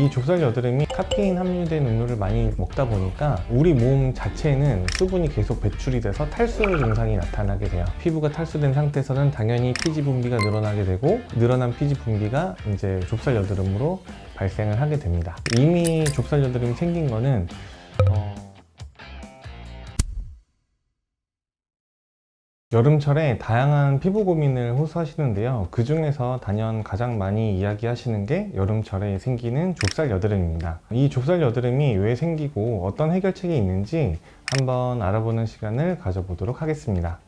이 좁쌀 여드름이 카페인 함유된 음료를 많이 먹다 보니까 우리 몸 자체는 수분이 계속 배출이 돼서 탈수 증상이 나타나게 돼요. 피부가 탈수된 상태에서는 당연히 피지 분비가 늘어나게 되고, 늘어난 피지 분비가 이제 좁쌀 여드름으로 발생을 하게 됩니다. 이미 좁쌀 여드름이 생긴 거는 여름철에 다양한 피부 고민을 호소하시는데요. 그 중에서 단연 가장 많이 이야기하시는 게 여름철에 생기는 좁쌀 여드름입니다. 이 좁쌀 여드름이 왜 생기고 어떤 해결책이 있는지 한번 알아보는 시간을 가져보도록 하겠습니다.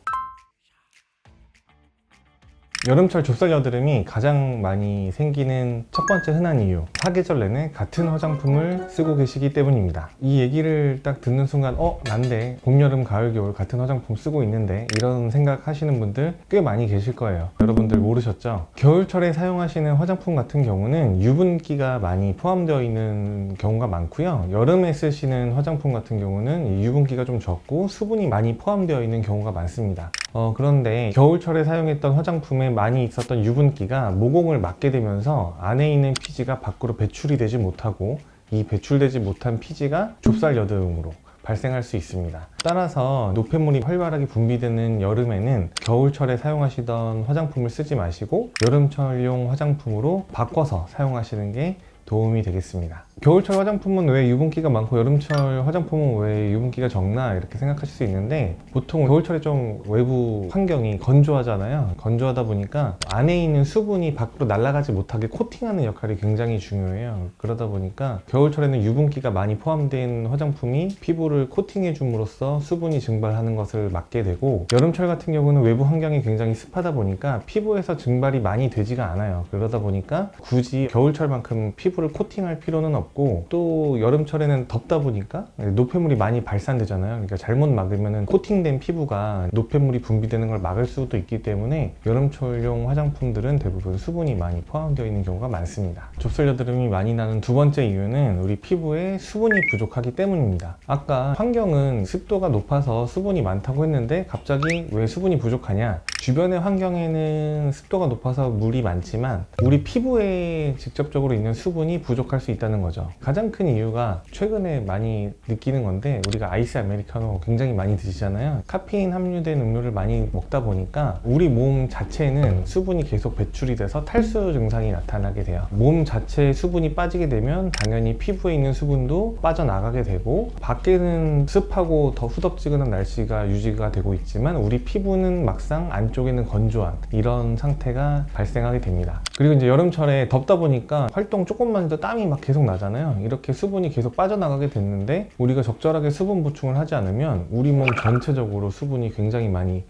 여름철 좁쌀 여드름이 가장 많이 생기는 첫 번째 흔한 이유, 사계절 내내 같은 화장품을 쓰고 계시기 때문입니다. 이 얘기를 딱 듣는 순간 난데 봄, 여름, 가을, 겨울 같은 화장품 쓰고 있는데, 이런 생각 하시는 분들 꽤 많이 계실 거예요. 여러분들 모르셨죠? 겨울철에 사용하시는 화장품 같은 경우는 유분기가 많이 포함되어 있는 경우가 많고요. 여름에 쓰시는 화장품 같은 경우는 유분기가 좀 적고 수분이 많이 포함되어 있는 경우가 많습니다. 그런데 겨울철에 사용했던 화장품에 많이 있었던 유분기가 모공을 맞게 되면서 안에 있는 피지가 밖으로 배출이 되지 못하고, 이 배출되지 못한 피지가 좁쌀 여드름으로 발생할 수 있습니다. 따라서 노폐물이 활발하게 분비되는 여름에는 겨울철에 사용하시던 화장품을 쓰지 마시고 여름철용 화장품으로 바꿔서 사용하시는 게 도움이 되겠습니다. 겨울철 화장품은 왜 유분기가 많고 여름철 화장품은 왜 유분기가 적나, 이렇게 생각하실 수 있는데, 보통 겨울철에 좀 외부 환경이 건조하잖아요. 건조하다 보니까 안에 있는 수분이 밖으로 날아가지 못하게 코팅하는 역할이 굉장히 중요해요. 그러다 보니까 겨울철에는 유분기가 많이 포함된 화장품이 피부를 코팅해 줌으로써 수분이 증발하는 것을 막게 되고, 여름철 같은 경우는 외부 환경이 굉장히 습하다 보니까 피부에서 증발이 많이 되지가 않아요. 그러다 보니까 굳이 겨울철만큼 피부를 코팅할 필요는 없고, 또 여름철에는 덥다 보니까 노폐물이 많이 발산되잖아요. 그러니까 잘못 막으면 코팅된 피부가 노폐물이 분비되는 걸 막을 수도 있기 때문에 여름철용 화장품들은 대부분 수분이 많이 포함되어 있는 경우가 많습니다. 좁쌀 여드름이 많이 나는 두 번째 이유는 우리 피부에 수분이 부족하기 때문입니다. 아까 환경은 습도가 높아서 수분이 많다고 했는데 갑자기 왜 수분이 부족하냐? 주변의 환경에는 습도가 높아서 물이 많지만 우리 피부에 직접적으로 있는 수분이 부족할 수 있다는 거죠. 가장 큰 이유가 최근에 많이 느끼는 건데, 우리가 아이스 아메리카노 굉장히 많이 드시잖아요. 카페인 함유된 음료를 많이 먹다 보니까 우리 몸 자체는 수분이 계속 배출이 돼서 탈수 증상이 나타나게 돼요. 몸 자체에 수분이 빠지게 되면 당연히 피부에 있는 수분도 빠져나가게 되고, 밖에는 습하고 더 후덥지근한 날씨가 유지가 되고 있지만 우리 피부는 막상 안쪽에는 건조한 이런 상태가 발생하게 됩니다. 그리고 이제 여름철에 덥다 보니까 활동 조금만 해도 땀이 막 계속 나잖아요. 이렇게 수분이 계속 빠져나가게 됐는데, 우리가 적절하게 수분 보충을 하지 않으면 우리 몸 전체적으로 수분이 굉장히 많이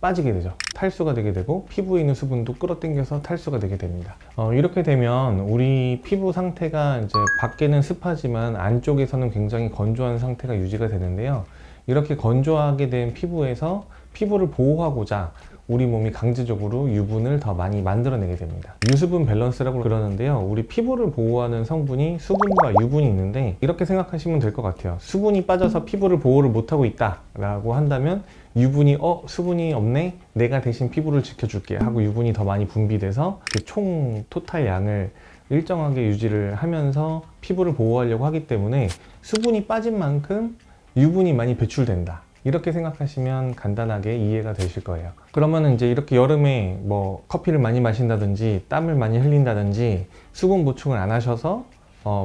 빠지게 되죠. 탈수가 되게 되고 피부에 있는 수분도 끌어당겨서 탈수가 되게 됩니다. 이렇게 되면 우리 피부 상태가 이제 밖에는 습하지만 안쪽에서는 굉장히 건조한 상태가 유지가 되는데요. 이렇게 건조하게 된 피부에서 피부를 보호하고자 우리 몸이 강제적으로 유분을 더 많이 만들어내게 됩니다. 유수분 밸런스라고 그러는데요. 우리 피부를 보호하는 성분이 수분과 유분이 있는데, 이렇게 생각하시면 될 것 같아요. 수분이 빠져서 피부를 보호를 못하고 있다 라고 한다면 유분이 수분이 없네? 내가 대신 피부를 지켜줄게 하고 유분이 더 많이 분비돼서 그 총 토탈 양을 일정하게 유지를 하면서 피부를 보호하려고 하기 때문에 수분이 빠진 만큼 유분이 많이 배출된다, 이렇게 생각하시면 간단하게 이해가 되실 거예요. 그러면 이제 이렇게 여름에 뭐 커피를 많이 마신다든지 땀을 많이 흘린다든지 수분 보충을 안 하셔서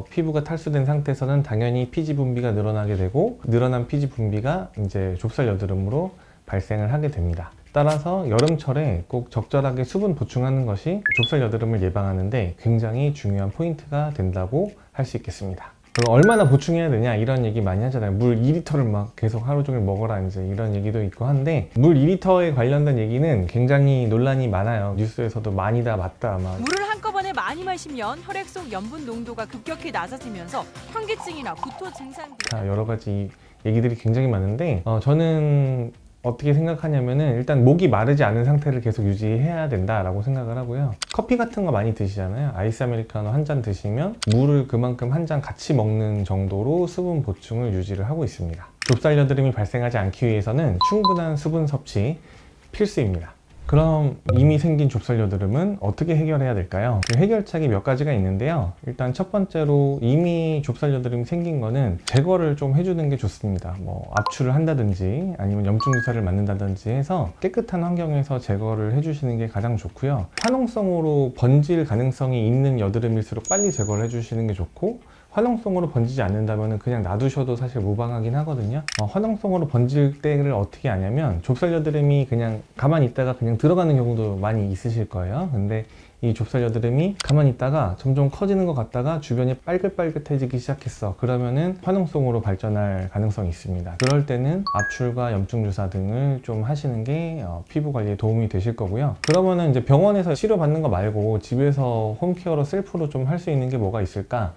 피부가 탈수된 상태에서는 당연히 피지 분비가 늘어나게 되고, 늘어난 피지 분비가 이제 좁쌀 여드름으로 발생을 하게 됩니다. 따라서 여름철에 꼭 적절하게 수분 보충하는 것이 좁쌀 여드름을 예방하는데 굉장히 중요한 포인트가 된다고 할 수 있겠습니다. 그럼 얼마나 보충해야 되냐, 이런 얘기 많이 하잖아요. 물 2리터를 막 계속 하루 종일 먹어라, 이제 이런 얘기도 있고 한데, 물 2리터에 관련된 얘기는 굉장히 논란이 많아요. 뉴스에서도 많이다 맞다 막. 물을 한꺼번에 많이 마시면 혈액 속 염분 농도가 급격히 낮아지면서 환기증이나 구토 증상들, 여러 가지 얘기들이 굉장히 많은데, 저는 어떻게 생각하냐면은, 일단 목이 마르지 않은 상태를 계속 유지해야 된다라고 생각을 하고요. 커피 같은 거 많이 드시잖아요. 아이스 아메리카노 한 잔 드시면 물을 그만큼 한 잔 같이 먹는 정도로 수분 보충을 유지를 하고 있습니다. 좁쌀 여드름이 발생하지 않기 위해서는 충분한 수분 섭취 필수입니다. 그럼 이미 생긴 좁쌀 여드름은 어떻게 해결해야 될까요? 그 해결책이 몇 가지가 있는데요. 일단 첫 번째로 이미 좁쌀 여드름이 생긴 거는 제거를 좀 해주는 게 좋습니다. 뭐 압출을 한다든지 아니면 염증 주사를 맞는다든지 해서 깨끗한 환경에서 제거를 해주시는 게 가장 좋고요. 화농성으로 번질 가능성이 있는 여드름일수록 빨리 제거를 해주시는 게 좋고, 화농성으로 번지지 않는다면 그냥 놔두셔도 사실 무방하긴 하거든요. 화농성으로 번질 때를 어떻게 아냐면 좁쌀 여드름이 그냥 가만히 있다가 그냥 들어가는 경우도 많이 있으실 거예요. 근데 이 좁쌀 여드름이 가만히 있다가 점점 커지는 것 같다가 주변이 빨긋빨긋해지기 시작했어. 그러면은 화농성으로 발전할 가능성이 있습니다. 그럴 때는 압출과 염증 주사 등을 좀 하시는 게 피부 관리에 도움이 되실 거고요. 그러면은 이제 병원에서 치료받는 거 말고 집에서 홈케어로 셀프로 좀 할 수 있는 게 뭐가 있을까?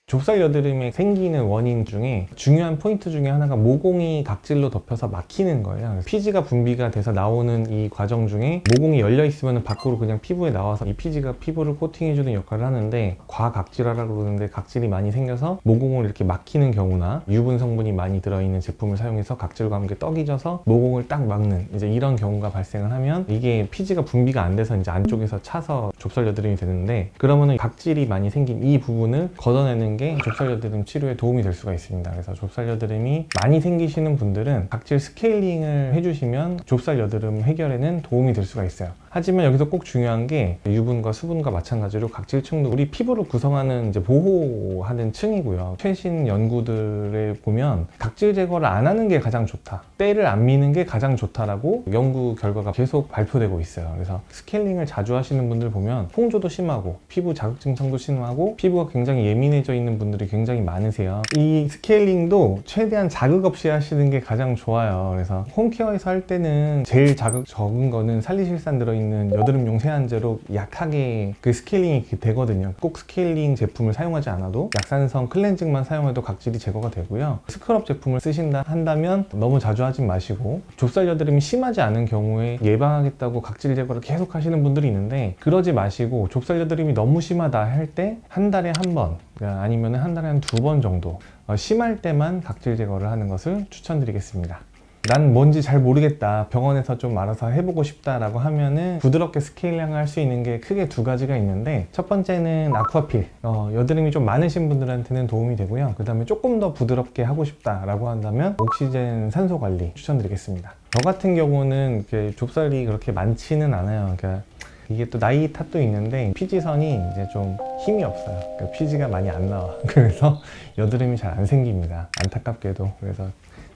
좁쌀 여드름이 생기는 원인 중에 중요한 포인트 중에 하나가 모공이 각질로 덮여서 막히는 거예요. 피지가 분비가 돼서 나오는 이 과정 중에 모공이 열려 있으면 밖으로 그냥 피부에 나와서 이 피지가 피부를 코팅해주는 역할을 하는데, 과각질화라고 그러는데 각질이 많이 생겨서 모공을 이렇게 막히는 경우나 유분 성분이 많이 들어있는 제품을 사용해서 각질과 함께 떡이 져서 모공을 딱 막는 이제 이런 경우가 발생을 하면 이게 피지가 분비가 안 돼서 이제 안쪽에서 차서 좁쌀 여드름이 되는데, 그러면은 각질이 많이 생긴 이 부분을 걷어내는 게 좁쌀 여드름 치료에 도움이 될 수가 있습니다. 그래서 좁쌀 여드름이 많이 생기시는 분들은 각질 스케일링을 해주시면 좁쌀 여드름 해결에는 도움이 될 수가 있어요. 하지만 여기서 꼭 중요한 게 유분과 수분과 마찬가지로 각질층도 우리 피부를 구성하는 이제 보호하는 층이고요. 최신 연구들에 보면 각질 제거를 안 하는 게 가장 좋다, 때를 안 미는 게 가장 좋다라고 연구 결과가 계속 발표되고 있어요. 그래서 스케일링을 자주 하시는 분들 보면 홍조도 심하고 피부 자극 증상도 심하고 피부가 굉장히 예민해져 있는 분들이 굉장히 많으세요. 이 스케일링도 최대한 자극 없이 하시는 게 가장 좋아요. 그래서 홈케어에서 할 때는 제일 자극 적은 거는 살리실산 들어있는 여드름용 세안제로 약하게 그 스케일링이 되거든요. 꼭 스케일링 제품을 사용하지 않아도 약산성 클렌징만 사용해도 각질이 제거가 되고요. 스크럽 제품을 쓰신다 한다면 너무 자주 하진 마시고, 좁쌀 여드름이 심하지 않은 경우에 예방하겠다고 각질 제거를 계속 하시는 분들이 있는데 그러지 마시고, 좁쌀 여드름이 너무 심하다 할 때 한 달에 한 번 아니면 한 달에 한 2번 정도 심할 때만 각질 제거를 하는 것을 추천드리겠습니다. 난 뭔지 잘 모르겠다, 병원에서 좀 알아서 해보고 싶다라고 하면은 부드럽게 스케일링 할 수 있는 게 크게 두 가지가 있는데, 첫 번째는 아쿠아필, 여드름이 좀 많으신 분들한테는 도움이 되고요. 그 다음에 조금 더 부드럽게 하고 싶다라고 한다면 옥시젠 산소 관리 추천드리겠습니다. 저 같은 경우는 좁쌀이 그렇게 많지는 않아요. 그러니까 이게 또 나이 탓도 있는데 피지선이 이제 좀 힘이 없어요. 그러니까 피지가 많이 안 나와. 그래서 여드름이 잘 안 생깁니다, 안타깝게도. 그래서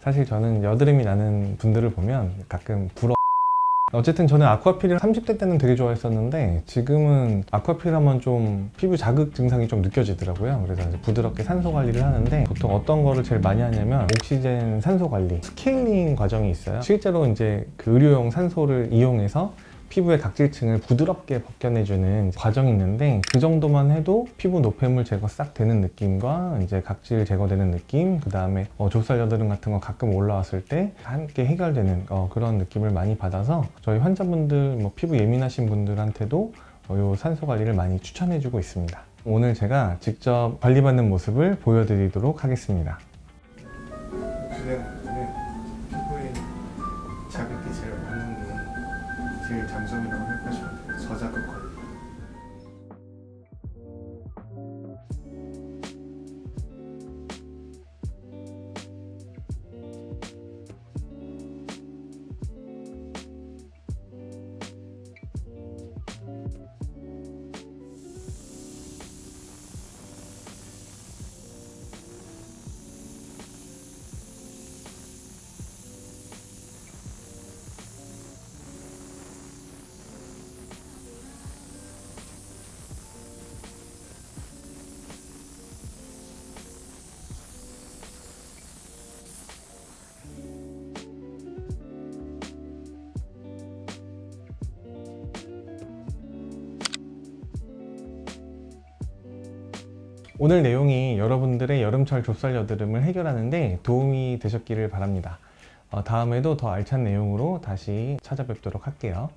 사실 저는 여드름이 나는 분들을 보면 가끔 부러워. 어쨌든 저는 아쿠아필을 30대 때는 되게 좋아했었는데 지금은 아쿠아필 하면 좀 피부 자극 증상이 좀 느껴지더라고요. 그래서 이제 부드럽게 산소 관리를 하는데, 보통 어떤 거를 제일 많이 하냐면 옥시젠 산소 관리, 스케일링 과정이 있어요. 실제로 이제 그 의료용 산소를 이용해서 피부의 각질층을 부드럽게 벗겨내주는 과정이 있는데, 그 정도만 해도 피부 노폐물 제거 싹 되는 느낌과 이제 각질 제거되는 느낌, 그 다음에 좁쌀 여드름 같은 거 가끔 올라왔을 때 함께 해결되는 그런 느낌을 많이 받아서 저희 환자분들, 피부 예민하신 분들한테도 이 산소 관리를 많이 추천해주고 있습니다. 오늘 제가 직접 관리받는 모습을 보여드리도록 하겠습니다. 피부에 자극이 제일 많은 게 제일 장점이라고 생각하시면 돼요. 저자극 관리. 오늘 내용이 여러분들의 여름철 좁쌀 여드름을 해결하는데 도움이 되셨기를 바랍니다. 다음에도 더 알찬 내용으로 다시 찾아뵙도록 할게요.